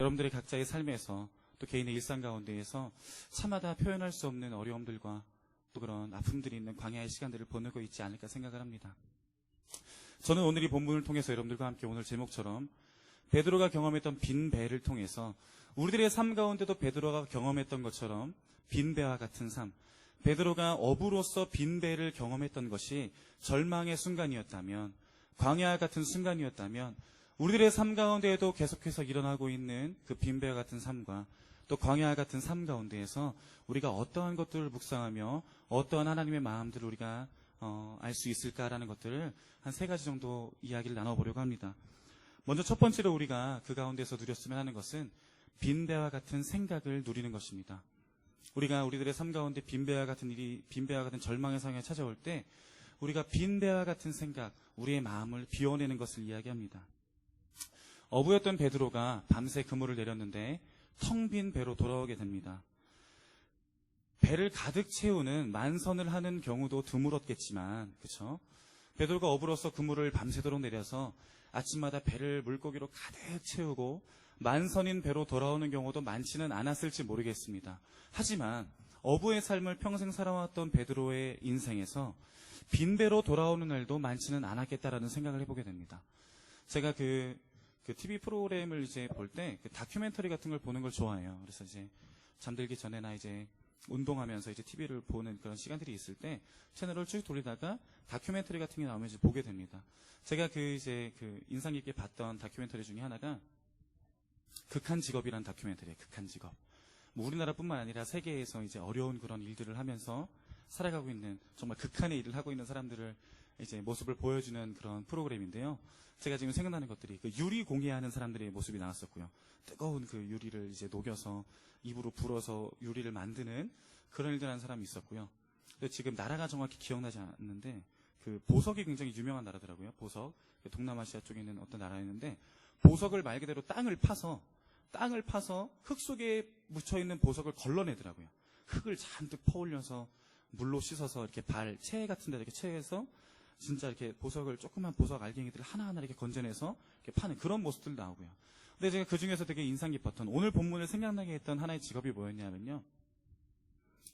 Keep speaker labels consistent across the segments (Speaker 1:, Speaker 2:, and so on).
Speaker 1: 여러분들의 각자의 삶에서 또 개인의 일상 가운데에서 차마다 표현할 수 없는 어려움들과 또 그런 아픔들이 있는 광야의 시간들을 보내고 있지 않을까 생각을 합니다. 저는 오늘 이 본문을 통해서 여러분들과 함께 오늘 제목처럼 베드로가 경험했던 빈 배를 통해서 우리들의 삶 가운데도 베드로가 경험했던 것처럼 빈 배와 같은 삶, 베드로가 어부로서 빈 배를 경험했던 것이 절망의 순간이었다면, 광야와 같은 순간이었다면 우리들의 삶 가운데에도 계속해서 일어나고 있는 그 빈 배와 같은 삶과 또 광야와 같은 삶 가운데에서 우리가 어떠한 것들을 묵상하며 어떠한 하나님의 마음들을 우리가 알 수 있을까라는 것들을 한 3가지 정도 이야기를 나눠보려고 합니다. 먼저 첫 번째로 우리가 그 가운데서 누렸으면 하는 것은 빈배와 같은 생각을 누리는 것입니다. 우리가 우리들의 삶 가운데 빈배와 같은 일이, 빈배와 같은 절망의 상황에 찾아올 때 우리가 빈배와 같은 생각, 우리의 마음을 비워내는 것을 이야기합니다. 어부였던 베드로가 밤새 그물을 내렸는데 텅 빈 배로 돌아오게 됩니다. 배를 가득 채우는 만선을 하는 경우도 드물었겠지만, 그렇죠? 베드로가 어부로서 그물을 밤새도록 내려서 아침마다 배를 물고기로 가득 채우고 만선인 배로 돌아오는 경우도 많지는 않았을지 모르겠습니다. 하지만 어부의 삶을 평생 살아왔던 베드로의 인생에서 빈 배로 돌아오는 날도 많지는 않았겠다라는 생각을 해보게 됩니다. 제가 그 TV 프로그램을 이제 볼 때 그 다큐멘터리 같은 걸 보는 걸 좋아해요. 그래서 이제 잠들기 전에나 이제 운동하면서 이제 TV를 보는 그런 시간들이 있을 때 채널을 쭉 돌리다가 다큐멘터리 같은 게 나오면 이제 보게 됩니다. 제가 그 인상 깊게 봤던 다큐멘터리 중에 하나가 극한 직업이라는 다큐멘터리예요. 극한 직업. 뭐 우리나라뿐만 아니라 세계에서 이제 어려운 그런 일들을 하면서 살아가고 있는 정말 극한의 일을 하고 있는 사람들을 이제 모습을 보여주는 그런 프로그램인데요. 제가 지금 생각나는 것들이 그 유리 공예하는 사람들의 모습이 나왔었고요. 뜨거운 그 유리를 이제 녹여서 입으로 불어서 유리를 만드는 그런 일들 하는 사람이 있었고요. 근데 지금 나라가 정확히 기억나지 않는데 그 보석이 굉장히 유명한 나라더라고요. 보석. 동남아시아 쪽에 있는 어떤 나라였는데 보석을 말 그대로 땅을 파서 흙 속에 묻혀있는 보석을 걸러내더라고요. 흙을 잔뜩 퍼올려서 물로 씻어서 이렇게 채 같은 데 이렇게 채해서 진짜 이렇게 조그만 보석 알갱이들을 하나하나 이렇게 건져내서 이렇게 파는 그런 모습들 나오고요. 근데 제가 그 중에서 되게 인상 깊었던 오늘 본문을 생각나게 했던 하나의 직업이 뭐였냐면요.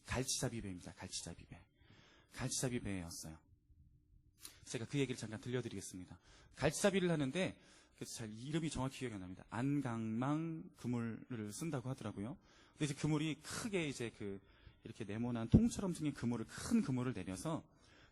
Speaker 1: 갈치잡이배입니다. 갈치잡이배였어요. 제가 그 얘기를 잠깐 들려드리겠습니다. 갈치잡이를 하는데 잘 이름이 정확히 기억이 안 납니다. 안강망 그물을 쓴다고 하더라고요. 근데 이제 그물이 크게 이제 이렇게 네모난 통처럼 생긴 큰 그물을 내려서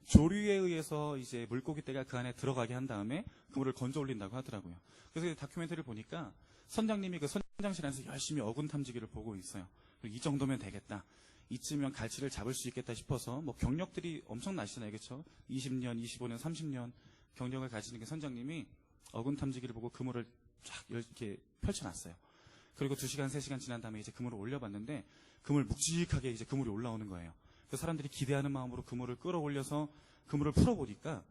Speaker 1: 조류에 의해서 이제 물고기떼가 그 안에 들어가게 한 다음에 그물을 건져 올린다고 하더라고요. 그래서 다큐멘터리를 보니까 선장님이 그 선장실 안에서 열심히 어군 탐지기를 보고 있어요. 이 정도면 되겠다. 이쯤면 갈치를 잡을 수 있겠다 싶어서 뭐 경력들이 엄청나시잖아요. 그렇죠? 20년, 25년, 30년 경력을 가지는 그 선장님이 어군 탐지기를 보고 그물을 쫙 이렇게 펼쳐놨어요. 그리고 2시간, 3시간 지난 다음에 이제 그물을 올려봤는데 그물 묵직하게 이제 그물이 올라오는 거예요. 그 사람들이 기대하는 마음으로 그물을 끌어올려서 그물을 풀어보니까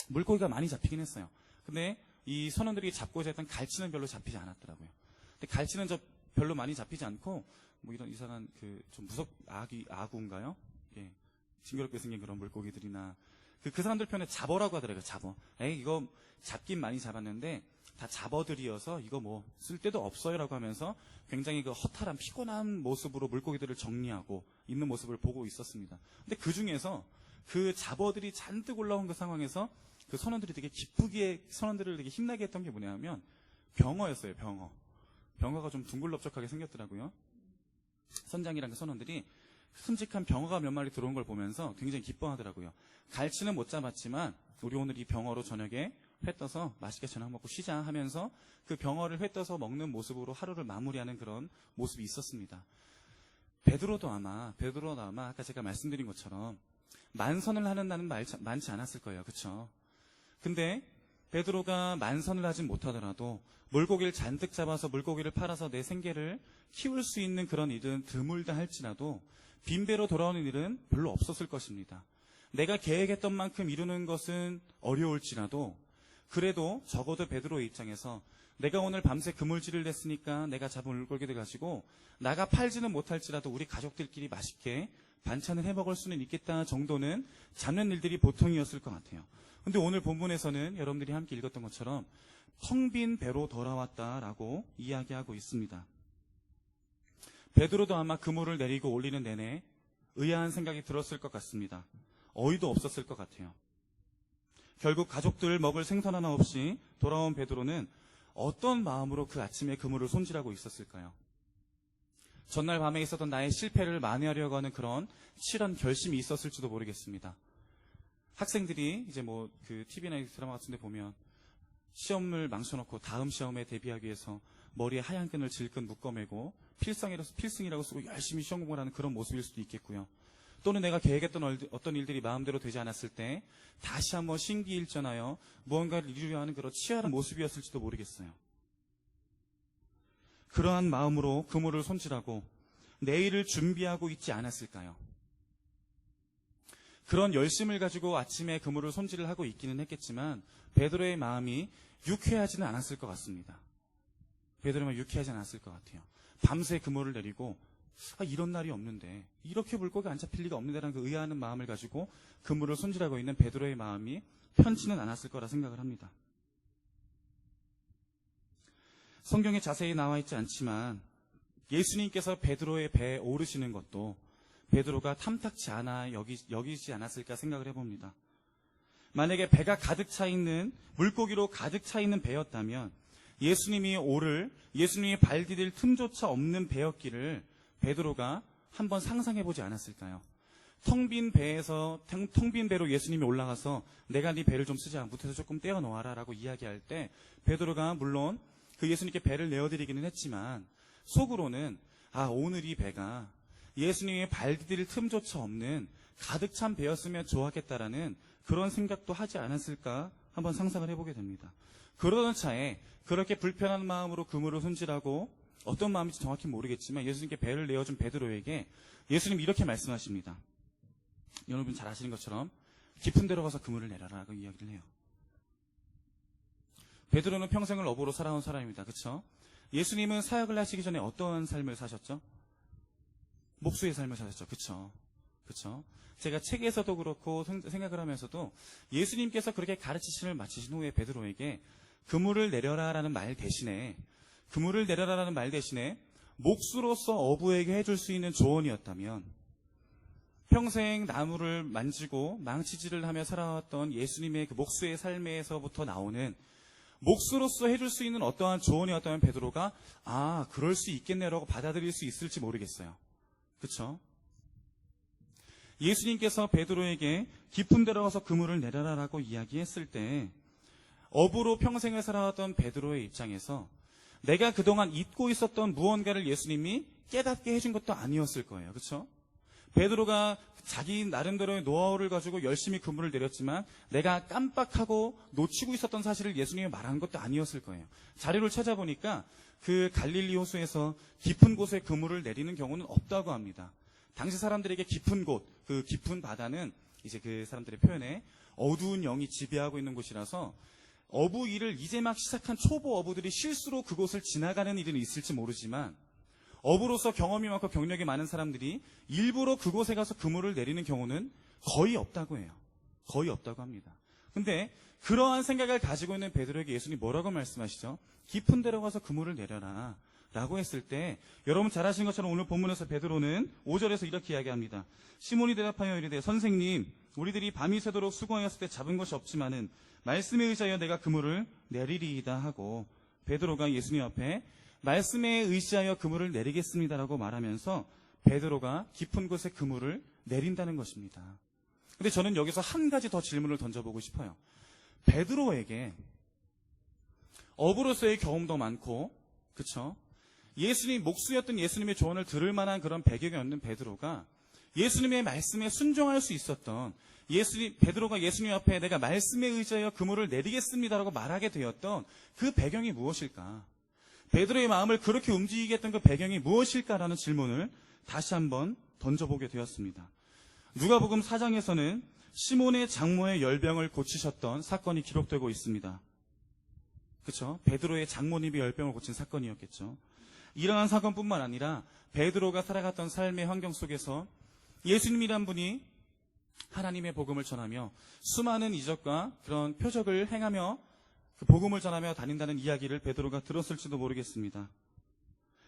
Speaker 1: 물고기가 많이 잡히긴 했어요. 근데 이 선원들이 잡고자 했던 갈치는 별로 잡히지 않았더라고요. 근데 갈치는 별로 많이 잡히지 않고 뭐 이런 이상한 좀 아구인가요? 예. 징그럽게 생긴 그런 물고기들이나 그 사람들 편에 잡어라고 하더라고요. 잡어. 이거 잡긴 많이 잡았는데 다 잡어들이어서 이거 뭐 쓸 데도 없어요라고 하면서 굉장히 그 허탈한 피곤한 모습으로 물고기들을 정리하고 있는 모습을 보고 있었습니다. 근데 그 중에서 그 잡어들이 잔뜩 올라온 그 상황에서 그 선원들이 되게 기쁘게 선원들을 되게 힘나게 했던 게 뭐냐면 병어였어요. 병어가 좀 둥글럽적하게 생겼더라고요. 선장이랑 그 선원들이 큼직한 병어가 몇 마리 들어온 걸 보면서 굉장히 기뻐하더라고요. 갈치는 못 잡았지만 우리 오늘 이 병어로 저녁에 회 떠서 맛있게 저녁 먹고 쉬자 하면서 그 병어를 회 떠서 먹는 모습으로 하루를 마무리하는 그런 모습이 있었습니다. 베드로도 아마 아까 제가 말씀드린 것처럼 만선을 하는 날은 많지 않았을 거예요. 그렇죠? 근데 베드로가 만선을 하진 못하더라도 물고기를 잔뜩 잡아서 물고기를 팔아서 내 생계를 키울 수 있는 그런 일은 드물다 할지라도 빈배로 돌아오는 일은 별로 없었을 것입니다. 내가 계획했던 만큼 이루는 것은 어려울지라도 그래도 적어도 베드로의 입장에서 내가 오늘 밤새 그물질을 냈으니까 내가 잡은 물고기들 가지고 나가 팔지는 못할지라도 우리 가족들끼리 맛있게 반찬을 해먹을 수는 있겠다 정도는 잡는 일들이 보통이었을 것 같아요. 근데 오늘 본문에서는 여러분들이 함께 읽었던 것처럼 텅 빈 배로 돌아왔다라고 이야기하고 있습니다. 베드로도 아마 그물을 내리고 올리는 내내 의아한 생각이 들었을 것 같습니다. 어이도 없었을 것 같아요. 결국 가족들 먹을 생선 하나 없이 돌아온 베드로는 어떤 마음으로 그 아침에 그물을 손질하고 있었을까요? 전날 밤에 있었던 나의 실패를 만회하려고 하는 그런 치열한 결심이 있었을지도 모르겠습니다. 학생들이 이제 그 TV나 드라마 같은 데 보면 시험을 망쳐놓고 다음 시험에 대비하기 위해서 머리에 하얀 끈을 질끈 묶어매고 필승이라고 쓰고 열심히 시험 공부를 하는 그런 모습일 수도 있겠고요. 또는 내가 계획했던 어떤 일들이 마음대로 되지 않았을 때 다시 한번 신기일전하여 무언가를 이루려 하는 그런 치열한 모습이었을지도 모르겠어요. 그러한 마음으로 그물을 손질하고 내일을 준비하고 있지 않았을까요? 그런 열심을 가지고 아침에 그물을 손질을 하고 있기는 했겠지만 베드로의 마음이 유쾌하지는 않았을 것 같습니다. 베드로의 마음이 유쾌하지 않았을 것 같아요. 밤새 그물을 내리고 이런 날이 없는데, 이렇게 물고기 안 잡힐 리가 없는데라는 그 의아하는 마음을 가지고 그물을 손질하고 있는 베드로의 마음이 편치는 않았을 거라 생각을 합니다. 성경에 자세히 나와 있지 않지만 예수님께서 베드로의 배에 오르시는 것도 베드로가 탐탁치 않아 여기지 않았을까 생각을 해봅니다. 만약에 배가 가득 차 있는, 물고기로 가득 차 있는 배였다면 예수님이 발 디딜 틈조차 없는 배였기를 베드로가 한번 상상해보지 않았을까요? 텅 빈 배로 예수님이 올라가서 내가 네 배를 좀 쓰자, 못해서 조금 떼어놓아라 라고 이야기할 때 베드로가 물론 그 예수님께 배를 내어드리기는 했지만 속으로는 오늘 이 배가 예수님의 발 디딜 틈조차 없는 가득 찬 배였으면 좋았겠다라는 그런 생각도 하지 않았을까 한번 상상을 해보게 됩니다. 그러던 차에 그렇게 불편한 마음으로 그물을 손질하고 어떤 마음인지 정확히 모르겠지만 예수님께 배를 내어준 베드로에게 예수님이 이렇게 말씀하십니다. 여러분 잘 아시는 것처럼 깊은 데로 가서 그물을 내려라라고 이야기를 해요. 베드로는 평생을 어부로 살아온 사람입니다. 그렇죠? 예수님은 사역을 하시기 전에 어떤 삶을 사셨죠? 목수의 삶을 사셨죠. 그렇죠? 제가 책에서도 그렇고 생각을 하면서도 예수님께서 그렇게 가르치심을 마치신 후에 베드로에게 그물을 내려라라는 말 대신에 목수로서 어부에게 해줄 수 있는 조언이었다면 평생 나무를 만지고 망치질을 하며 살아왔던 예수님의 그 목수의 삶에서부터 나오는 목수로서 해줄 수 있는 어떠한 조언이었다면 베드로가 그럴 수 있겠네라고 받아들일 수 있을지 모르겠어요. 그렇죠? 예수님께서 베드로에게 깊은 데로 가서 그물을 내려라라고 이야기했을 때 어부로 평생을 살아왔던 베드로의 입장에서 내가 그동안 잊고 있었던 무언가를 예수님이 깨닫게 해준 것도 아니었을 거예요. 그렇죠? 베드로가 자기 나름대로의 노하우를 가지고 열심히 그물을 내렸지만 내가 깜빡하고 놓치고 있었던 사실을 예수님이 말한 것도 아니었을 거예요. 자료를 찾아보니까 그 갈릴리 호수에서 깊은 곳에 그물을 내리는 경우는 없다고 합니다. 당시 사람들에게 깊은 곳, 그 깊은 바다는 이제 그 사람들의 표현에 어두운 영이 지배하고 있는 곳이라서 어부 일을 이제 막 시작한 초보 어부들이 실수로 그곳을 지나가는 일은 있을지 모르지만 어부로서 경험이 많고 경력이 많은 사람들이 일부러 그곳에 가서 그물을 내리는 경우는 거의 없다고 해요. 거의 없다고 합니다. 근데 그러한 생각을 가지고 있는 베드로에게 예수님이 뭐라고 말씀하시죠? 깊은 데로 가서 그물을 내려라 라고 했을 때 여러분 잘 아시는 것처럼 오늘 본문에서 베드로는 5절에서 이렇게 이야기합니다. 시몬이 대답하여 이르되 선생님 우리들이 밤이 새도록 수고하였을 때 잡은 것이 없지만은 말씀에 의지하여 내가 그물을 내리리이다 하고 베드로가 예수님 앞에 말씀에 의지하여 그물을 내리겠습니다라고 말하면서 베드로가 깊은 곳에 그물을 내린다는 것입니다. 근데 저는 여기서 한 가지 더 질문을 던져보고 싶어요. 베드로에게 어부로서의 경험도 많고 그렇죠? 목수였던 예수님의 조언을 들을 만한 그런 배경이 없는 베드로가 예수님의 말씀에 순종할 수 있었던 베드로가 예수님 앞에 내가 말씀에 의지하여 그물을 내리겠습니다라고 말하게 되었던 그 배경이 무엇일까? 베드로의 마음을 그렇게 움직이게 했던 그 배경이 무엇일까라는 질문을 다시 한번 던져보게 되었습니다. 누가복음 4장에서는 시몬의 장모의 열병을 고치셨던 사건이 기록되고 있습니다. 그렇죠? 베드로의 장모님이 열병을 고친 사건이었겠죠. 이러한 사건뿐만 아니라 베드로가 살아갔던 삶의 환경 속에서 예수님이란 분이 하나님의 복음을 전하며 수많은 이적과 그런 표적을 행하며 그 복음을 전하며 다닌다는 이야기를 베드로가 들었을지도 모르겠습니다.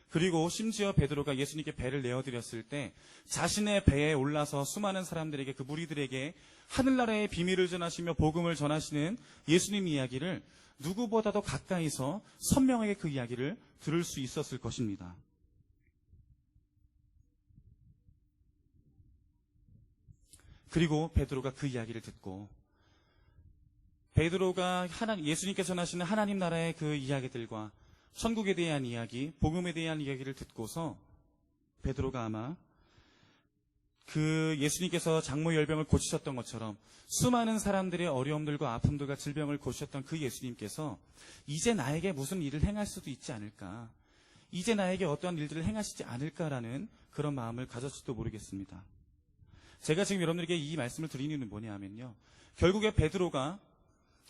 Speaker 1: 그리고 심지어 베드로가 예수님께 배를 내어드렸을 때 자신의 배에 올라서 수많은 사람들에게, 그 무리들에게 하늘나라의 비밀을 전하시며 복음을 전하시는 예수님 이야기를 누구보다도 가까이서 선명하게 그 이야기를 들을 수 있었을 것입니다. 그리고 베드로가 그 이야기를 듣고, 베드로가 예수님께서 전하시는 하나님 나라의 그 이야기들과 천국에 대한 이야기, 복음에 대한 이야기를 듣고서 베드로가 아마 그 예수님께서 장모 열병을 고치셨던 것처럼 수많은 사람들의 어려움들과 아픔들과 질병을 고치셨던 그 예수님께서 이제 나에게 무슨 일을 행할 수도 있지 않을까, 이제 나에게 어떠한 일들을 행하시지 않을까라는 그런 마음을 가졌을지도 모르겠습니다. 제가 지금 여러분들에게 이 말씀을 드리는 이유는 뭐냐 하면요, 결국에 베드로가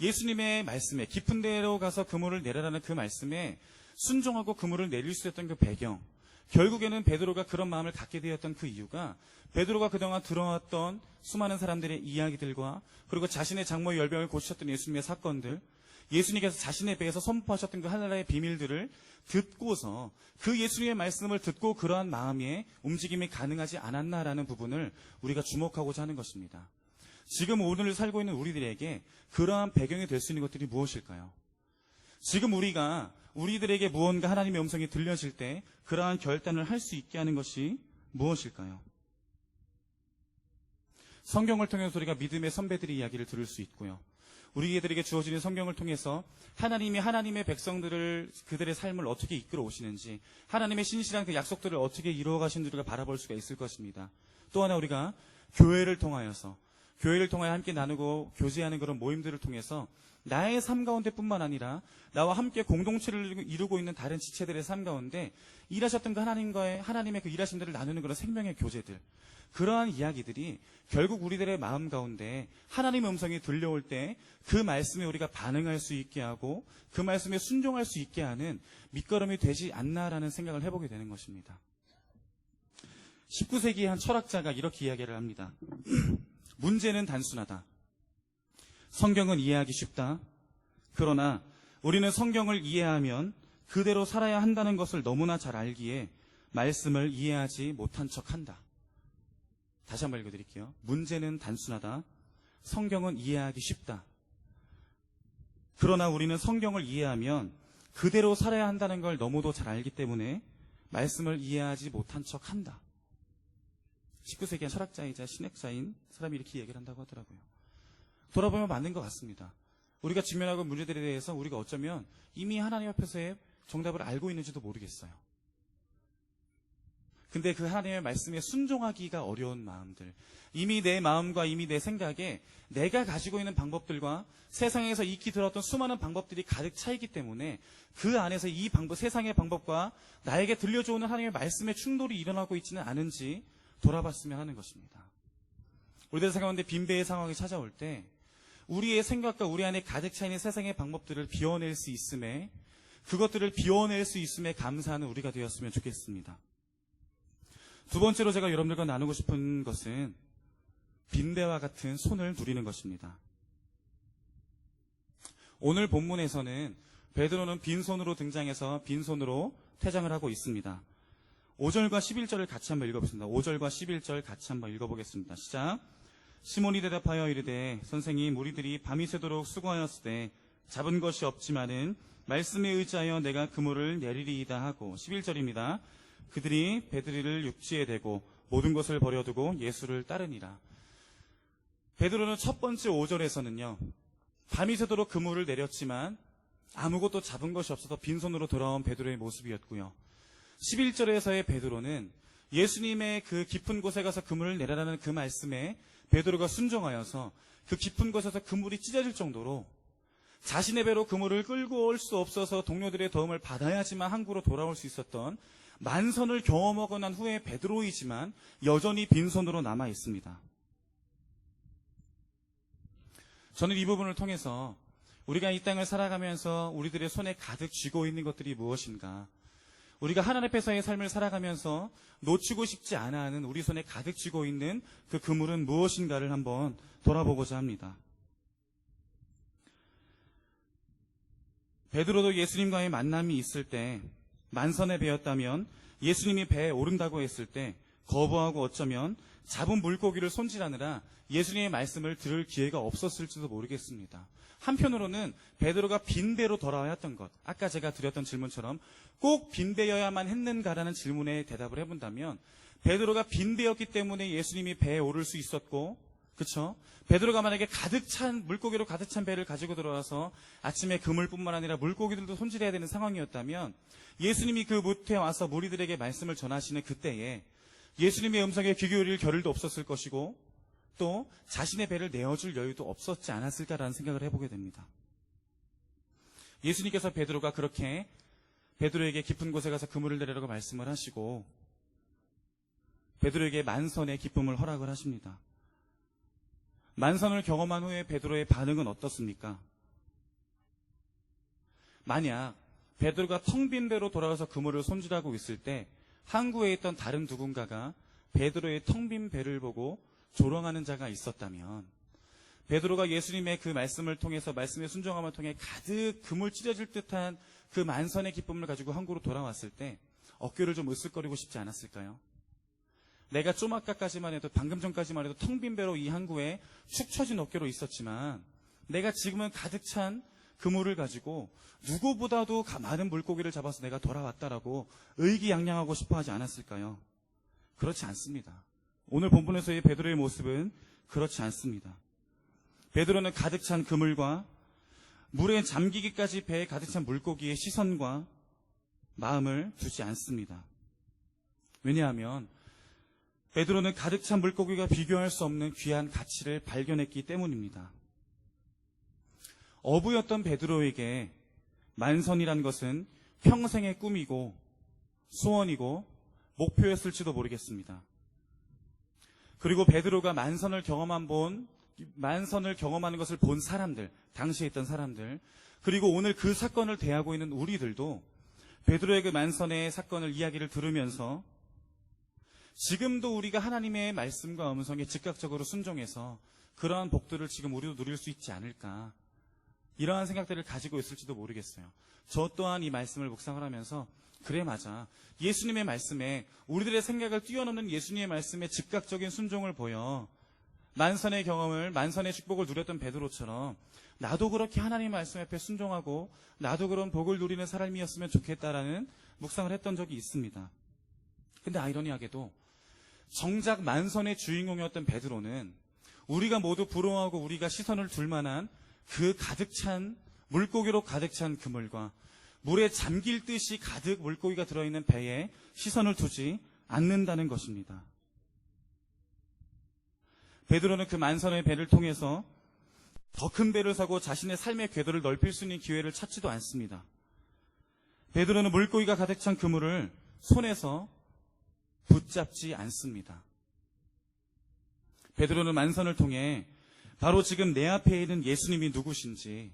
Speaker 1: 예수님의 말씀에, 깊은 데로 가서 그물을 내려라는 그 말씀에 순종하고 그물을 내릴 수 있었던 그 배경, 결국에는 베드로가 그런 마음을 갖게 되었던 그 이유가 베드로가 그동안 들어왔던 수많은 사람들의 이야기들과, 그리고 자신의 장모의 열병을 고치셨던 예수님의 사건들, 예수님께서 자신의 배에서 선포하셨던 그 하나님의 비밀들을 듣고서 그 예수님의 말씀을 듣고 그러한 마음의 움직임이 가능하지 않았나라는 부분을 우리가 주목하고자 하는 것입니다. 지금 오늘 살고 있는 우리들에게 그러한 배경이 될 수 있는 것들이 무엇일까요? 지금 우리가 우리들에게 무언가 하나님의 음성이 들려질 때 그러한 결단을 할 수 있게 하는 것이 무엇일까요? 성경을 통해서 우리가 믿음의 선배들의 이야기를 들을 수 있고요. 우리들에게 주어지는 성경을 통해서 하나님이 하나님의 백성들을, 그들의 삶을 어떻게 이끌어 오시는지, 하나님의 신실한 그 약속들을 어떻게 이루어 가시는지를 바라볼 수가 있을 것입니다. 또 하나 우리가 교회를 통하여 함께 나누고 교제하는 그런 모임들을 통해서 나의 삶 가운데 뿐만 아니라 나와 함께 공동체를 이루고 있는 다른 지체들의 삶 가운데 일하셨던 그 하나님의 그 일하심들을 나누는 그런 생명의 교제들, 그러한 이야기들이 결국 우리들의 마음 가운데 하나님의 음성이 들려올 때 그 말씀에 우리가 반응할 수 있게 하고 그 말씀에 순종할 수 있게 하는 밑거름이 되지 않나라는 생각을 해보게 되는 것입니다. 19세기의 한 철학자가 이렇게 이야기를 합니다. 문제는 단순하다. 성경은 이해하기 쉽다. 그러나 우리는 성경을 이해하면 그대로 살아야 한다는 것을 너무나 잘 알기에 말씀을 이해하지 못한 척한다. 다시 한번 읽어드릴게요. 문제는 단순하다. 성경은 이해하기 쉽다. 그러나 우리는 성경을 이해하면 그대로 살아야 한다는 걸 너무도 잘 알기 때문에 말씀을 이해하지 못한 척한다. 19세기의 철학자이자 신학자인 사람이 이렇게 얘기를 한다고 하더라고요. 돌아보면 맞는 것 같습니다. 우리가 직면하고 있는 문제들에 대해서 우리가 어쩌면 이미 하나님 앞에서의 정답을 알고 있는지도 모르겠어요. 근데 그 하나님의 말씀에 순종하기가 어려운 마음들, 이미 내 마음과 이미 내 생각에 내가 가지고 있는 방법들과 세상에서 익히 들었던 수많은 방법들이 가득 차 있기 때문에 그 안에서 이 세상의 방법과 나에게 들려주는 하나님의 말씀의 충돌이 일어나고 있지는 않은지 돌아봤으면 하는 것입니다. 우리들 생각하는데 빈배의 상황이 찾아올 때 우리의 생각과 우리 안에 가득 차 있는 세상의 방법들을 비워낼 수 있음에, 그것들을 비워낼 수 있음에 감사하는 우리가 되었으면 좋겠습니다. 두 번째로 제가 여러분들과 나누고 싶은 것은 빈배와 같은 손을 누리는 것입니다. 오늘 본문에서는 베드로는 빈손으로 등장해서 빈손으로 퇴장을 하고 있습니다. 5절과 11절을 같이 한번 읽어보겠습니다. 5절과 11절 같이 한번 읽어보겠습니다. 시작. 시몬이 대답하여 이르되 선생님, 우리들이 밤이 새도록 수고하였으되 잡은 것이 없지만은 말씀에 의지하여 내가 그물을 내리리이다 하고, 11절입니다. 그들이 배들이를 육지에 대고 모든 것을 버려두고 예수를 따르니라. 베드로는 첫 번째 5절에서는요, 밤이 새도록 그물을 내렸지만 아무것도 잡은 것이 없어서 빈손으로 돌아온 베드로의 모습이었고요. 11절에서의 베드로는 예수님의 그 깊은 곳에 가서 그물을 내라라는 그 말씀에 베드로가 순종하여서 그 깊은 곳에서 그물이 찢어질 정도로 자신의 배로 그물을 끌고 올 수 없어서 동료들의 도움을 받아야지만 항구로 돌아올 수 있었던 만선을 경험하고 난 후에 베드로이지만 여전히 빈손으로 남아 있습니다. 저는 이 부분을 통해서 우리가 이 땅을 살아가면서 우리들의 손에 가득 쥐고 있는 것들이 무엇인가, 우리가 하나님 앞에서의 삶을 살아가면서 놓치고 싶지 않아 하는 우리 손에 가득 쥐고 있는 그 그물은 무엇인가를 한번 돌아보고자 합니다. 베드로도 예수님과의 만남이 있을 때 만선에 배였다면 예수님이 배에 오른다고 했을 때 거부하고 어쩌면 잡은 물고기를 손질하느라 예수님의 말씀을 들을 기회가 없었을지도 모르겠습니다. 한편으로는 베드로가 빈배로 돌아와야 했던 것, 아까 제가 드렸던 질문처럼 꼭 빈배여야만 했는가라는 질문에 대답을 해본다면 베드로가 빈배였기 때문에 예수님이 배에 오를 수 있었고, 그쵸? 베드로가 만약에 가득 찬 물고기로 가득 찬 배를 가지고 들어와서 아침에 그물뿐만 아니라 물고기들도 손질해야 되는 상황이었다면 예수님이 그 무트에 와서 무리들에게 말씀을 전하시는 그때에 예수님의 음성에 귀 기울일 겨를도 없었을 것이고 또 자신의 배를 내어줄 여유도 없었지 않았을까라는 생각을 해보게 됩니다. 예수님께서 베드로가 그렇게 베드로에게 깊은 곳에 가서 그물을 내리라고 말씀을 하시고 베드로에게 만선의 기쁨을 허락을 하십니다. 만선을 경험한 후에 베드로의 반응은 어떻습니까? 만약 베드로가 텅 빈 배로 돌아가서 그물을 손질하고 있을 때 항구에 있던 다른 누군가가 베드로의 텅 빈 배를 보고 조롱하는 자가 있었다면 베드로가 예수님의 그 말씀을 통해서 말씀의 순종함을 통해 가득 그물 찢어질 듯한 그 만선의 기쁨을 가지고 항구로 돌아왔을 때 어깨를 좀 으쓱거리고 싶지 않았을까요? 내가 좀 아까까지만 해도 방금 전까지만 해도 텅 빈 배로 이 항구에 축 처진 어깨로 있었지만 내가 지금은 가득 찬 그물을 가지고 누구보다도 많은 물고기를 잡아서 내가 돌아왔다라고 의기양양하고 싶어 하지 않았을까요? 그렇지 않습니다. 오늘 본문에서의 베드로의 모습은 그렇지 않습니다. 베드로는 가득 찬 그물과 물에 잠기기까지 배에 가득 찬 물고기의 시선과 마음을 두지 않습니다. 왜냐하면 베드로는 가득 찬 물고기가 비교할 수 없는 귀한 가치를 발견했기 때문입니다. 어부였던 베드로에게 만선이란 것은 평생의 꿈이고 소원이고 목표였을지도 모르겠습니다. 그리고 베드로가 만선을 경험하는 것을 본 사람들, 당시에 있던 사람들, 그리고 오늘 그 사건을 대하고 있는 우리들도 베드로의 그 만선의 사건을 이야기를 들으면서 지금도 우리가 하나님의 말씀과 음성에 즉각적으로 순종해서 그러한 복들을 지금 우리도 누릴 수 있지 않을까, 이러한 생각들을 가지고 있을지도 모르겠어요. 저 또한 이 말씀을 묵상을 하면서 그래 맞아, 예수님의 말씀에 우리들의 생각을 뛰어넘는 예수님의 말씀에 즉각적인 순종을 보여 만선의 경험을, 만선의 축복을 누렸던 베드로처럼 나도 그렇게 하나님 말씀 앞에 순종하고 나도 그런 복을 누리는 사람이었으면 좋겠다라는 묵상을 했던 적이 있습니다. 근데 아이러니하게도 정작 만선의 주인공이었던 베드로는 우리가 모두 부러워하고 우리가 시선을 둘 만한 그 가득 찬 물고기로 가득 찬 그물과 물에 잠길 듯이 가득 물고기가 들어있는 배에 시선을 두지 않는다는 것입니다. 베드로는 그 만선의 배를 통해서 더 큰 배를 사고 자신의 삶의 궤도를 넓힐 수 있는 기회를 찾지도 않습니다. 베드로는 물고기가 가득 찬 그물을 손에서 붙잡지 않습니다. 베드로는 만선을 통해 바로 지금 내 앞에 있는 예수님이 누구신지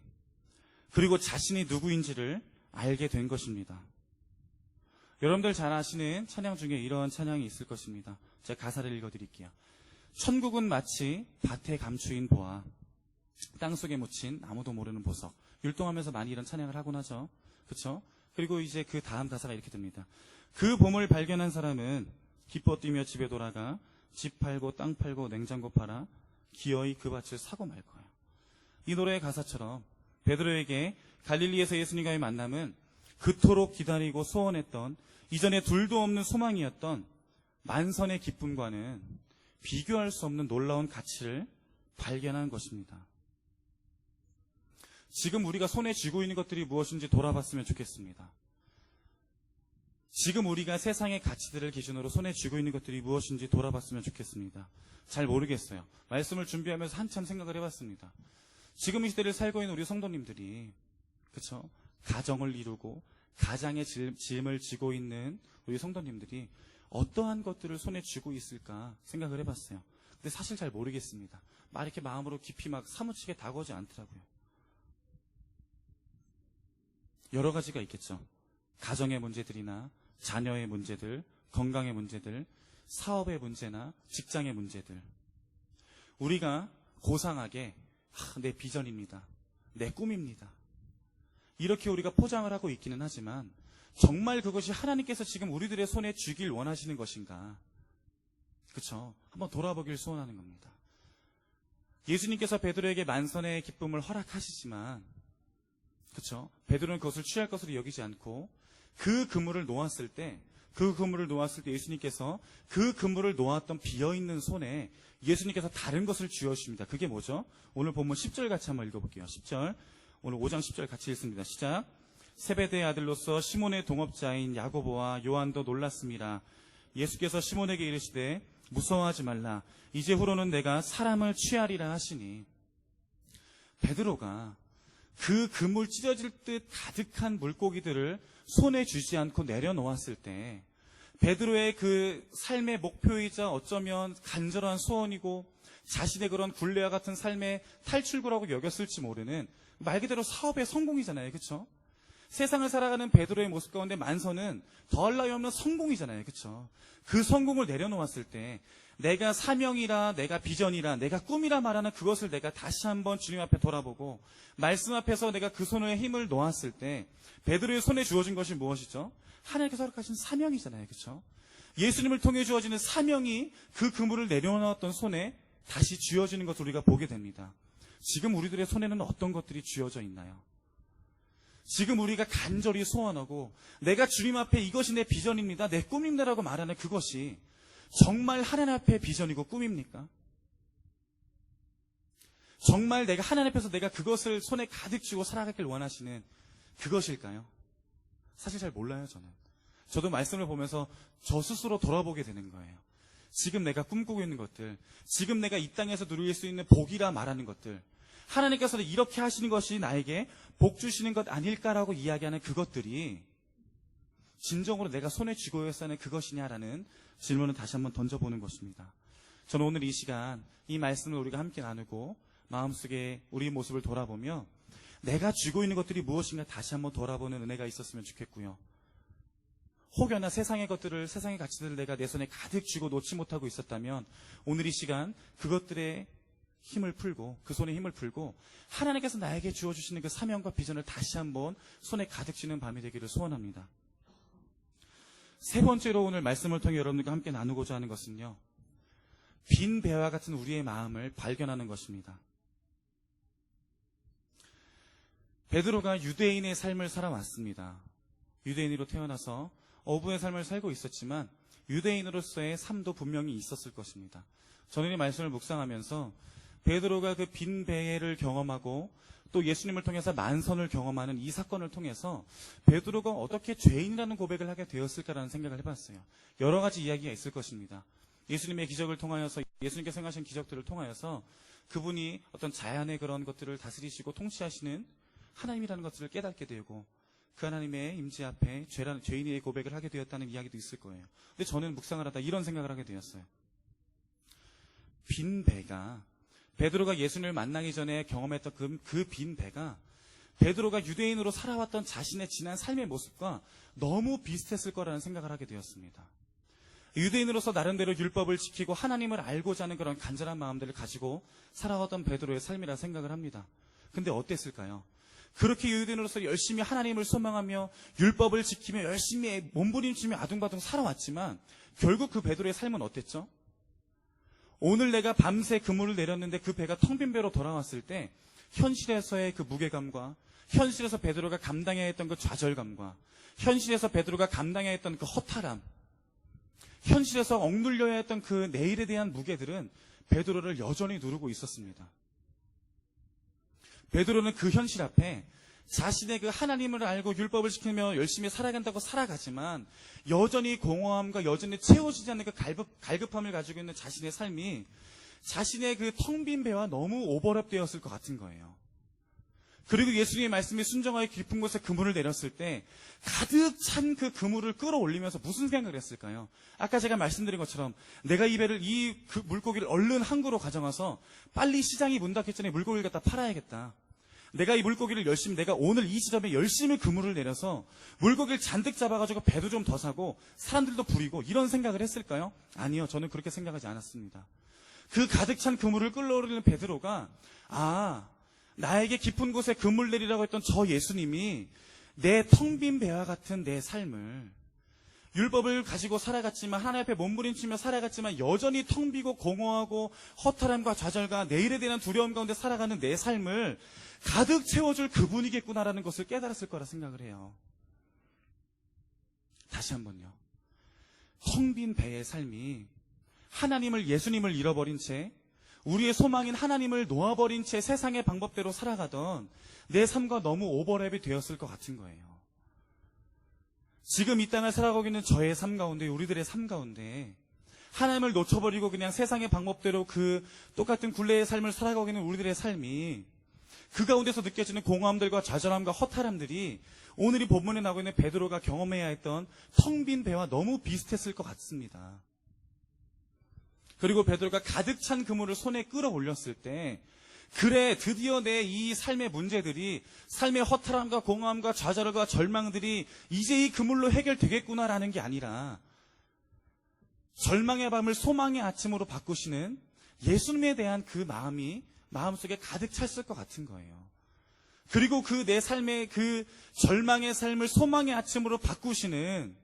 Speaker 1: 그리고 자신이 누구인지를 알게 된 것입니다. 여러분들 잘 아시는 찬양 중에 이러한 찬양이 있을 것입니다. 제가 가사를 읽어드릴게요. 천국은 마치 밭에 감추인 보아, 땅속에 묻힌 아무도 모르는 보석. 율동하면서 많이 이런 찬양을 하곤 하죠. 그렇죠? 그리고 이제 그 다음 가사가 이렇게 됩니다. 그 보물 발견한 사람은 기뻐 뛰며 집에 돌아가 집 팔고 땅 팔고 냉장고 팔아 기어이 그 밭을 사고 말 거예요. 이 노래의 가사처럼 베드로에게 갈릴리에서 예수님과의 만남은 그토록 기다리고 소원했던, 이전에 둘도 없는 소망이었던 만선의 기쁨과는 비교할 수 없는 놀라운 가치를 발견한 것입니다. 지금 우리가 손에 쥐고 있는 것들이 무엇인지 돌아봤으면 좋겠습니다. 지금 우리가 세상의 가치들을 기준으로 손에 쥐고 있는 것들이 무엇인지 돌아봤으면 좋겠습니다. 잘 모르겠어요. 말씀을 준비하면서 한참 생각을 해봤습니다. 지금 이 시대를 살고 있는 우리 성도님들이, 그쵸? 가정을 이루고 가장의 짐을 지고 있는 우리 성도님들이 어떠한 것들을 손에 쥐고 있을까 생각을 해봤어요. 근데 사실 잘 모르겠습니다. 막 이렇게 마음으로 깊이 막 사무치게 다가오지 않더라고요. 여러 가지가 있겠죠. 가정의 문제들이나 자녀의 문제들, 건강의 문제들, 사업의 문제나 직장의 문제들. 우리가 고상하게 내 비전입니다. 내 꿈입니다. 이렇게 우리가 포장을 하고 있기는 하지만 정말 그것이 하나님께서 지금 우리들의 손에 쥐길 원하시는 것인가? 그렇죠? 한번 돌아보길 소원하는 겁니다. 예수님께서 베드로에게 만선의 기쁨을 허락하시지만, 그렇죠? 베드로는 그것을 취할 것으로 여기지 않고 그 그물을 놓았을 때 예수님께서 그 그물을 놓았던 비어있는 손에 예수님께서 다른 것을 쥐어주십니다. 그게 뭐죠? 오늘 본문 10절 같이 한번 읽어볼게요. 10절. 오늘 5장 10절 같이 읽습니다. 시작. 세베대의 아들로서 시몬의 동업자인 야고보와 요한도 놀랐습니다. 예수께서 시몬에게 이르시되 무서워하지 말라. 이제 후로는 내가 사람을 취하리라 하시니, 베드로가 그 그물 찢어질 듯 가득한 물고기들을 손에 쥐지 않고 내려놓았을 때 베드로의 그 삶의 목표이자 어쩌면 간절한 소원이고 자신의 그런 굴레와 같은 삶의 탈출구라고 여겼을지 모르는 말 그대로 사업의 성공이잖아요. 그렇죠? 세상을 살아가는 베드로의 모습 가운데 만선은 더할 나위 없는 성공이잖아요. 그렇죠? 그 성공을 내려놓았을 때 내가 사명이라, 내가 비전이라, 내가 꿈이라 말하는 그것을 내가 다시 한번 주님 앞에 돌아보고 말씀 앞에서 내가 그 손에 힘을 놓았을 때 베드로의 손에 주어진 것이 무엇이죠? 하나님께서 허락하신 사명이잖아요. 그렇죠? 예수님을 통해 주어지는 사명이 그 그물을 내려놓았던 손에 다시 쥐어지는 것을 우리가 보게 됩니다. 지금 우리들의 손에는 어떤 것들이 쥐어져 있나요? 지금 우리가 간절히 소원하고 내가 주님 앞에 이것이 내 비전입니다, 내 꿈입니다라고 말하는 그것이 정말 하나님 앞에 비전이고 꿈입니까? 정말 내가 하나님 앞에서 내가 그것을 손에 가득 쥐고 살아가길 원하시는 그것일까요? 사실 잘 몰라요. 저도 말씀을 보면서 저 스스로 돌아보게 되는 거예요. 지금 내가 꿈꾸고 있는 것들, 지금 내가 이 땅에서 누릴 수 있는 복이라 말하는 것들, 하나님께서 이렇게 하시는 것이 나에게 복 주시는 것 아닐까라고 이야기하는 그것들이 진정으로 내가 손에 쥐고 있어야 하는 그것이냐라는 질문을 다시 한번 던져보는 것입니다. 저는 오늘 이 시간 이 말씀을 우리가 함께 나누고 마음속에 우리 모습을 돌아보며 내가 쥐고 있는 것들이 무엇인가 다시 한번 돌아보는 은혜가 있었으면 좋겠고요. 혹여나 세상의 것들을, 세상의 가치들을 내가 내 손에 가득 쥐고 놓지 못하고 있었다면 오늘 이 시간 그것들의 힘을 풀고, 그 손에 힘을 풀고 하나님께서 나에게 주어주시는 그 사명과 비전을 다시 한번 손에 가득 쥐는 밤이 되기를 소원합니다. 세 번째로 오늘 말씀을 통해 여러분들과 함께 나누고자 하는 것은요, 빈 배와 같은 우리의 마음을 발견하는 것입니다. 베드로가 유대인의 삶을 살아왔습니다. 유대인으로 태어나서 어부의 삶을 살고 있었지만 유대인으로서의 삶도 분명히 있었을 것입니다. 저는 이 말씀을 묵상하면서 베드로가 그 빈 배를 경험하고 또 예수님을 통해서 만선을 경험하는 이 사건을 통해서 베드로가 어떻게 죄인이라는 고백을 하게 되었을까라는 생각을 해봤어요. 여러 가지 이야기가 있을 것입니다. 예수님의 기적을 통하여서, 예수님께서 행하신 기적들을 통하여서 그분이 어떤 자연의 그런 것들을 다스리시고 통치하시는 하나님이라는 것들을 깨닫게 되고 그 하나님의 임재 앞에 죄인의 고백을 하게 되었다는 이야기도 있을 거예요. 근데 저는 묵상을 하다 이런 생각을 하게 되었어요. 빈 배가, 베드로가 예수님을 만나기 전에 경험했던 그 빈 배가 베드로가 유대인으로 살아왔던 자신의 지난 삶의 모습과 너무 비슷했을 거라는 생각을 하게 되었습니다. 유대인으로서 나름대로 율법을 지키고 하나님을 알고자 하는 그런 간절한 마음들을 가지고 살아왔던 베드로의 삶이라 생각을 합니다. 근데 어땠을까요? 그렇게 유대인으로서 열심히 하나님을 소망하며 율법을 지키며 열심히 몸부림치며 아둥바둥 살아왔지만 결국 그 베드로의 삶은 어땠죠? 오늘 내가 밤새 그물을 내렸는데 그 배가 텅 빈 배로 돌아왔을 때 현실에서의 그 무게감과 현실에서 베드로가 감당해야 했던 그 좌절감과 현실에서 베드로가 감당해야 했던 그 허탈함, 현실에서 억눌려야 했던 그 내일에 대한 무게들은 베드로를 여전히 누르고 있었습니다. 베드로는 그 현실 앞에 자신의 그 하나님을 알고 율법을 지키며 열심히 살아간다고 살아가지만 여전히 공허함과 여전히 채워지지 않는 그 갈급함을 가지고 있는 자신의 삶이 자신의 그 텅 빈 배와 너무 오버랩되었을 것 같은 거예요. 그리고 예수님의 말씀이 순정하여 깊은 곳에 그물을 내렸을 때 가득 찬 그 그물을 끌어올리면서 무슨 생각을 했을까요? 아까 제가 말씀드린 것처럼 내가 그 물고기를 얼른 항구로 가져가서 빨리 시장이 문 닫기 전에 물고기를 갖다 팔아야겠다. 내가 이 물고기를 내가 오늘 이 지점에 열심히 그물을 내려서 물고기를 잔뜩 잡아가지고 배도 좀 더 사고 사람들도 부리고 이런 생각을 했을까요? 아니요. 저는 그렇게 생각하지 않았습니다. 그 가득 찬 그물을 끌어올리는 베드로가 나에게 깊은 곳에 금을 내리라고 했던 저 예수님이 내 텅 빈 배와 같은 내 삶을, 율법을 가지고 살아갔지만, 하나님 앞에 몸부림치며 살아갔지만 여전히 텅 비고 공허하고 허탈함과 좌절과 내일에 대한 두려움 가운데 살아가는 내 삶을 가득 채워줄 그분이겠구나라는 것을 깨달았을 거라 생각을 해요. 다시 한번요. 텅 빈 배의 삶이 하나님을, 예수님을 잃어버린 채, 우리의 소망인 하나님을 놓아버린 채 세상의 방법대로 살아가던 내 삶과 너무 오버랩이 되었을 것 같은 거예요. 지금 이 땅을 살아가고 있는 저의 삶 가운데, 우리들의 삶 가운데 하나님을 놓쳐버리고 그냥 세상의 방법대로 그 똑같은 굴레의 삶을 살아가고 있는 우리들의 삶이, 그 가운데서 느껴지는 공허함들과 좌절함과 허탈함들이 오늘 이 본문에 나오고 있는 베드로가 경험해야 했던 텅 빈 배와 너무 비슷했을 것 같습니다. 그리고 베드로가 가득 찬 그물을 손에 끌어올렸을 때, 그래, 드디어 내 이 삶의 문제들이, 삶의 허탈함과 공허함과 좌절과 절망들이 이제 이 그물로 해결되겠구나라는 게 아니라 절망의 밤을 소망의 아침으로 바꾸시는 예수님에 대한 그 마음이 마음속에 가득 찼을 것 같은 거예요. 그리고 그 내 삶의 그 절망의 삶을 소망의 아침으로 바꾸시는,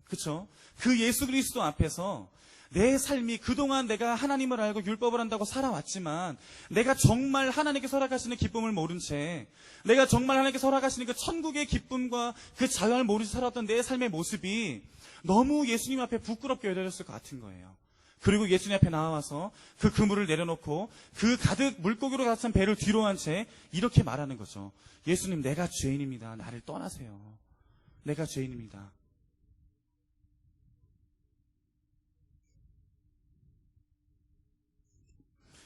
Speaker 1: 그쵸? 그 예수 그리스도 앞에서 내 삶이 그동안 내가 하나님을 알고 율법을 한다고 살아왔지만, 내가 정말 하나님께서 허락하시는 기쁨을 모른 채, 내가 정말 하나님께서 허락하시는 그 천국의 기쁨과 그 자유를 모르고 살았던 내 삶의 모습이 너무 예수님 앞에 부끄럽게 여겨졌을 것 같은 거예요. 그리고 예수님 앞에 나와서 그 그물을 내려놓고 그 가득 물고기로 가득 배를 뒤로 한 채 이렇게 말하는 거죠. 예수님, 내가 죄인입니다. 나를 떠나세요. 내가 죄인입니다.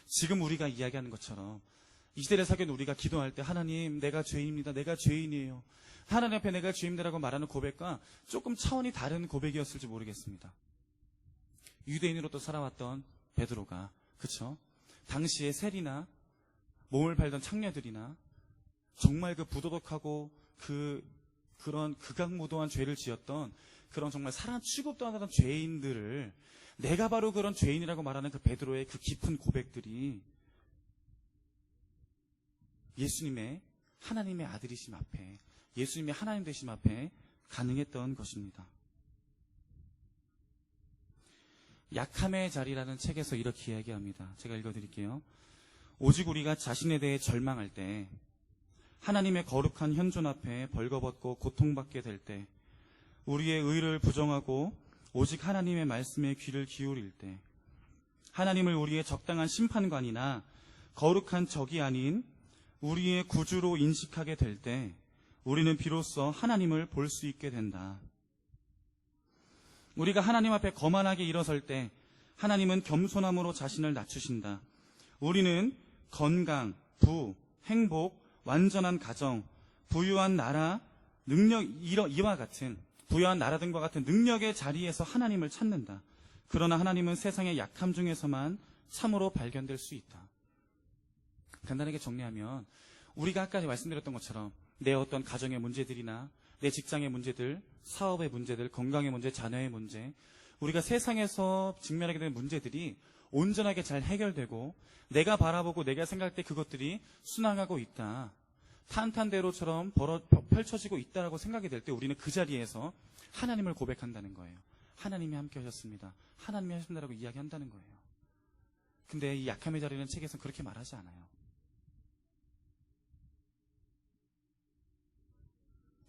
Speaker 1: 지금 우리가 이야기하는 것처럼 이 시대를 살아가는 우리가 기도할 때, 하나님, 내가 죄인입니다. 내가 죄인이에요. 하나님 앞에 내가 죄인이라고 말하는 고백과 조금 차원이 다른 고백이었을지 모르겠습니다. 유대인으로 또 살아왔던 베드로가, 그쵸? 당시에 세리나 몸을 팔던 창녀들이나 정말 그 부도덕하고 그런 극악무도한 죄를 지었던 그런 정말 사람 취급도 안 하던 죄인들을, 내가 바로 그런 죄인이라고 말하는 그 베드로의 그 깊은 고백들이 예수님의 하나님의 아들이심 앞에, 예수님의 하나님 되심 앞에 가능했던 것입니다. 약함의 자리라는 책에서 이렇게 이야기합니다. 제가 읽어드릴게요. 오직 우리가 자신에 대해 절망할 때, 하나님의 거룩한 현존 앞에 벌거벗고 고통받게 될 때, 우리의 의를 부정하고 오직 하나님의 말씀에 귀를 기울일 때, 하나님을 우리의 적당한 심판관이나 거룩한 적이 아닌 우리의 구주로 인식하게 될 때, 우리는 비로소 하나님을 볼 수 있게 된다. 우리가 하나님 앞에 거만하게 일어설 때 하나님은 겸손함으로 자신을 낮추신다. 우리는 건강, 부, 행복, 완전한 가정, 부유한 나라, 능력, 이와 같은 부유한 나라 등과 같은 능력의 자리에서 하나님을 찾는다. 그러나 하나님은 세상의 약함 중에서만 참으로 발견될 수 있다. 간단하게 정리하면, 우리가 아까 말씀드렸던 것처럼 내 어떤 가정의 문제들이나 내 직장의 문제들, 사업의 문제들, 건강의 문제, 자녀의 문제, 우리가 세상에서 직면하게 되는 문제들이 온전하게 잘 해결되고 내가 바라보고 내가 생각할 때 그것들이 순항하고 있다, 탄탄대로처럼 펼쳐지고 있다라고 생각이 될 때, 우리는 그 자리에서 하나님을 고백한다는 거예요. 하나님이 함께 하셨습니다. 하나님이 하신다라고 이야기한다는 거예요. 근데 이 약함의 자리는 책에서는 그렇게 말하지 않아요.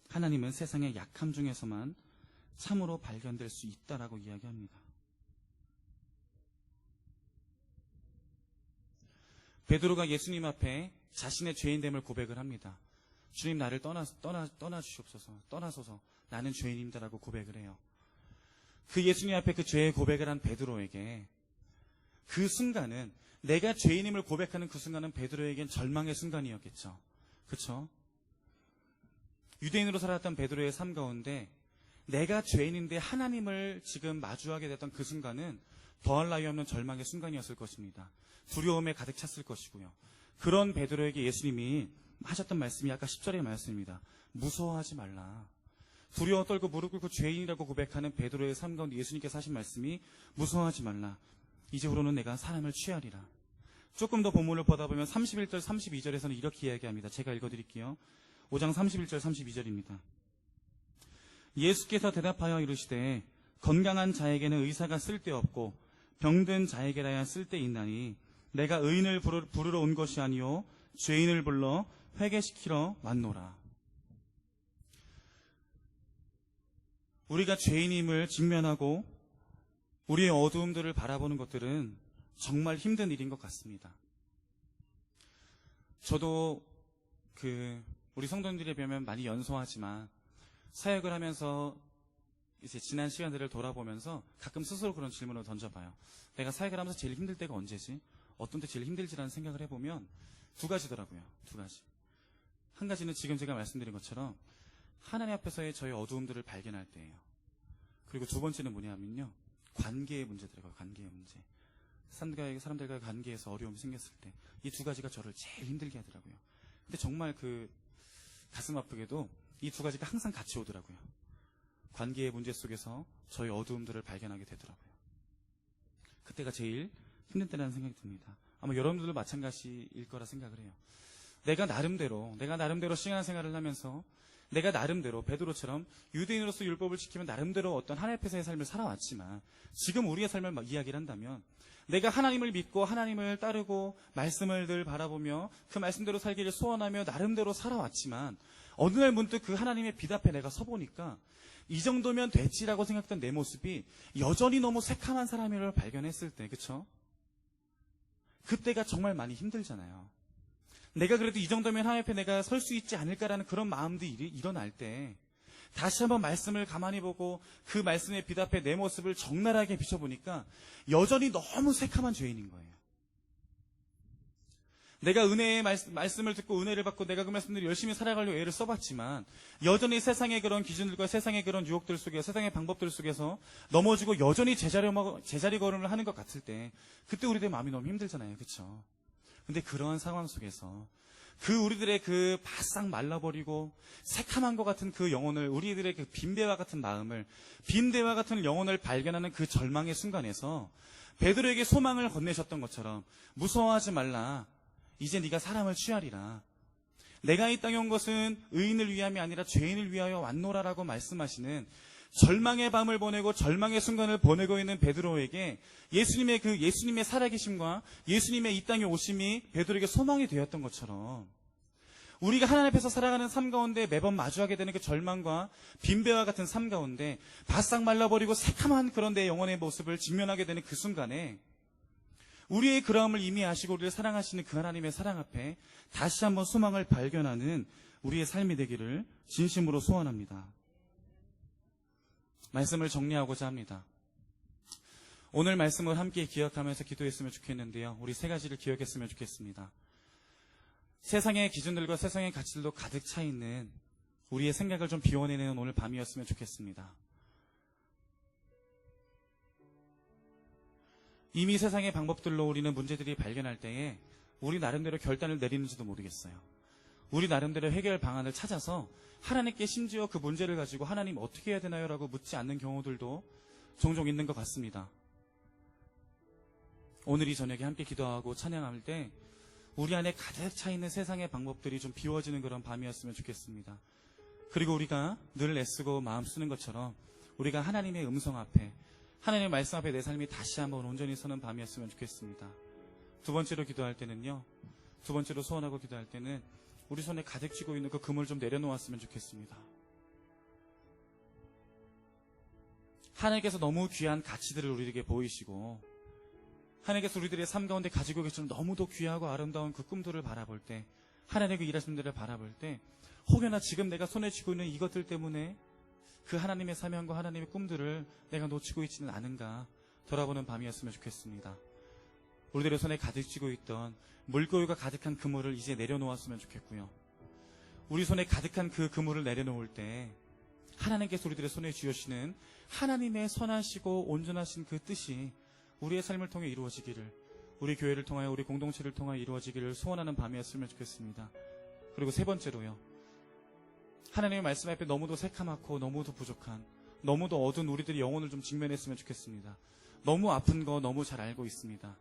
Speaker 1: 하나님은 세상의 약함 중에서만 참으로 발견될 수 있다라고 이야기합니다. 베드로가 예수님 앞에 자신의 죄인됨을 고백을 합니다. 주님, 나를 떠나주시옵소서, 떠나소서, 나는 죄인입니다라고 고백을 해요. 그 예수님 앞에 그 죄의 고백을 한 베드로에게 그 순간은, 내가 죄인임을 고백하는 그 순간은 베드로에겐 절망의 순간이었겠죠. 그렇죠? 유대인으로 살았던 베드로의 삶 가운데 내가 죄인인데 하나님을 지금 마주하게 됐던 그 순간은 더할 나위 없는 절망의 순간이었을 것입니다. 두려움에 가득 찼을 것이고요. 그런 베드로에게 예수님이 하셨던 말씀이 아까 10절의 말씀입니다. 무서워하지 말라. 두려워 떨고 무릎 꿇고 죄인이라고 고백하는 베드로의 삶 가운데 예수님께서 하신 말씀이 무서워하지 말라. 이제후로는 내가 사람을 취하리라. 조금 더 본문을 보다 보면 31절, 32절에서는 이렇게 이야기합니다. 제가 읽어드릴게요. 5장 31절, 32절입니다. 예수께서 대답하여 이르시되 건강한 자에게는 의사가 쓸데없고 병든 자에게라야 쓸데있나니 내가 의인을 부르러 온 것이 아니요 죄인을 불러 회개시키러 왔노라. 우리가 죄인임을 직면하고 우리의 어두움들을 바라보는 것들은 정말 힘든 일인 것 같습니다. 저도 우리 성도님들에 비하면 많이 연소하지만 사역을 하면서 이제 지난 시간들을 돌아보면서 가끔 스스로 그런 질문을 던져봐요. 내가 사역을 하면서 제일 힘들 때가 언제지? 어떤 때 제일 힘들지라는 생각을 해보면 두 가지더라고요. 두 가지. 한 가지는 지금 제가 말씀드린 것처럼 하나님 앞에서의 저의 어두움들을 발견할 때예요. 그리고 두 번째는 뭐냐면요, 관계의 문제더라고요. 관계의 문제. 사람들과의 관계에서 어려움이 생겼을 때 이 두 가지가 저를 제일 힘들게 하더라고요. 근데 정말 가슴 아프게도 이 두 가지가 항상 같이 오더라고요. 관계의 문제 속에서 저의 어두움들을 발견하게 되더라고요. 그때가 제일 힘든 때라는 생각이 듭니다. 아마 여러분들도 마찬가지일 거라 생각을 해요. 내가 나름대로 신앙생활을 하면서 내가 나름대로 베드로처럼 유대인으로서 율법을 지키면 나름대로 어떤 하나님 앞에서의 삶을 살아왔지만 지금 우리의 삶을 이야기를 한다면 내가 하나님을 믿고 하나님을 따르고 말씀을 늘 바라보며 그 말씀대로 살기를 소원하며 나름대로 살아왔지만 어느 날 문득 그 하나님의 빛 앞에 내가 서보니까 이 정도면 됐지라고 생각했던 내 모습이 여전히 너무 새카만 사람이라고 발견했을 때, 그쵸? 그때가 정말 많이 힘들잖아요. 내가 그래도 이 정도면 하나님 앞에 내가 설 수 있지 않을까라는 그런 마음들이 일어날 때 다시 한번 말씀을 가만히 보고 그 말씀의 빛 앞에 내 모습을 적나라하게 비춰보니까 여전히 너무 새카만 죄인인 거예요. 내가 은혜의 말씀을 듣고 은혜를 받고 내가 그 말씀들을 열심히 살아가려고 애를 써봤지만 여전히 세상의 그런 기준들과 세상의 그런 유혹들 속에 세상의 방법들 속에서 넘어지고 여전히 제자리 걸음을 하는 것 같을 때 그때 우리들의 마음이 너무 힘들잖아요. 그렇죠? 근데 그러한 상황 속에서 우리들의 바싹 말라버리고 새카만 것 같은 그 영혼을, 우리들의 빈대와 같은 마음을, 빈대와 같은 영혼을 발견하는 그 절망의 순간에서 베드로에게 소망을 건네셨던 것처럼 무서워하지 말라. 이제 네가 사람을 취하리라. 내가 이 땅에 온 것은 의인을 위함이 아니라 죄인을 위하여 왔노라라고 말씀하시는 절망의 밤을 보내고 절망의 순간을 보내고 있는 베드로에게 예수님의 살아계심과 예수님의 이 땅에 오심이 베드로에게 소망이 되었던 것처럼 우리가 하나님 앞에서 살아가는 삶 가운데 매번 마주하게 되는 그 절망과 빈배와 같은 삶 가운데 바싹 말라버리고 새카만 그런 내 영혼의 모습을 직면하게 되는 그 순간에 우리의 그러함을 이미 아시고 우리를 사랑하시는 그 하나님의 사랑 앞에 다시 한번 소망을 발견하는 우리의 삶이 되기를 진심으로 소원합니다. 말씀을 정리하고자 합니다. 오늘 말씀을 함께 기억하면서 기도했으면 좋겠는데요. 우리 세 가지를 기억했으면 좋겠습니다. 세상의 기준들과 세상의 가치들도 가득 차 있는 우리의 생각을 좀 비워내는 오늘 밤이었으면 좋겠습니다. 이미 세상의 방법들로 우리는 문제들이 발견할 때에 우리 나름대로 결단을 내리는지도 모르겠어요. 우리 나름대로 해결 방안을 찾아서 하나님께 심지어 그 문제를 가지고 하나님 어떻게 해야 되나요? 라고 묻지 않는 경우들도 종종 있는 것 같습니다. 오늘 이 저녁에 함께 기도하고 찬양할 때 우리 안에 가득 차 있는 세상의 방법들이 좀 비워지는 그런 밤이었으면 좋겠습니다. 그리고 우리가 늘 애쓰고 마음 쓰는 것처럼 우리가 하나님의 음성 앞에 하나님의 말씀 앞에 내 삶이 다시 한번 온전히 서는 밤이었으면 좋겠습니다. 두 번째로 기도할 때는요. 두 번째로 소원하고 기도할 때는 우리 손에 가득 쥐고 있는 그 금을 좀 내려놓았으면 좋겠습니다. 하나님께서 너무 귀한 가치들을 우리에게 보이시고 하나님께서 우리들의 삶 가운데 가지고 계시는 너무도 귀하고 아름다운 그 꿈들을 바라볼 때 하나님의 그 일하시는 분들을 바라볼 때 혹여나 지금 내가 손에 쥐고 있는 이것들 때문에 그 하나님의 사명과 하나님의 꿈들을 내가 놓치고 있지는 않은가 돌아보는 밤이었으면 좋겠습니다. 우리들의 손에 가득 쥐고 있던 물고기가 가득한 그물을 이제 내려놓았으면 좋겠고요. 우리 손에 가득한 그 그물을 내려놓을 때 하나님께서 우리들의 손에 쥐으시는 하나님의 선하시고 온전하신 그 뜻이 우리의 삶을 통해 이루어지기를, 우리 교회를 통하여 우리 공동체를 통하여 이루어지기를 소원하는 밤이었으면 좋겠습니다. 그리고 세 번째로요. 하나님의 말씀 앞에 너무도 새카맣고 너무도 부족한, 너무도 어두운 우리들의 영혼을 좀 직면했으면 좋겠습니다. 너무 아픈 거 너무 잘 알고 있습니다.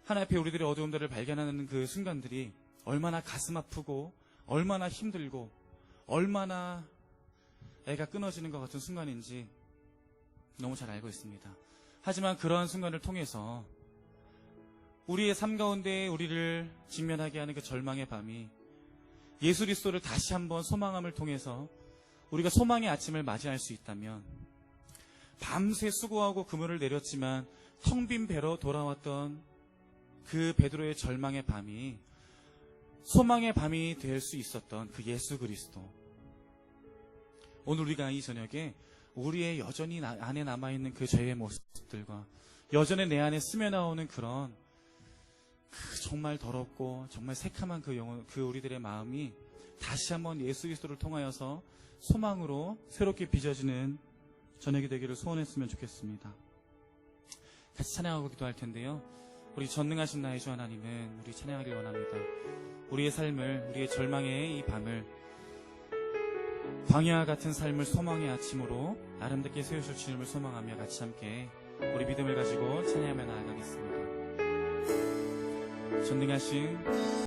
Speaker 1: 하나님 앞에 우리들의 어두움들을 발견하는 그 순간들이 얼마나 가슴 아프고 얼마나 힘들고 얼마나 애가 끊어지는 것 같은 순간인지 너무 잘 알고 있습니다. 하지만 그러한 순간을 통해서 우리의 삶 가운데 우리를 직면하게 하는 그 절망의 밤이 예수 그리스도를 다시 한번 소망함을 통해서 우리가 소망의 아침을 맞이할 수 있다면, 밤새 수고하고 그물을 내렸지만 텅 빈 배로 돌아왔던 그 베드로의 절망의 밤이 소망의 밤이 될 수 있었던 그 예수 그리스도, 오늘 우리가 이 저녁에 우리의 여전히 안에 남아있는 그 죄의 모습들과 여전히 내 안에 스며나오는 그런 정말 더럽고 정말 새카만 그 우리들의 마음이 다시 한번 예수 그리스도를 통하여서 소망으로 새롭게 빚어지는 저녁이 되기를 소원했으면 좋겠습니다. 같이 찬양하고 기도할 텐데요. 우리 전능하신 나의 주 하나님은 우리 찬양하길 원합니다. 우리의 삶을, 우리의 절망의 이 밤을 광야와 같은 삶을 소망의 아침으로 아름답게 세우실 주님을 소망하며 같이 함께 우리 믿음을 가지고 찬양하며 나아가겠습니다. 전능하신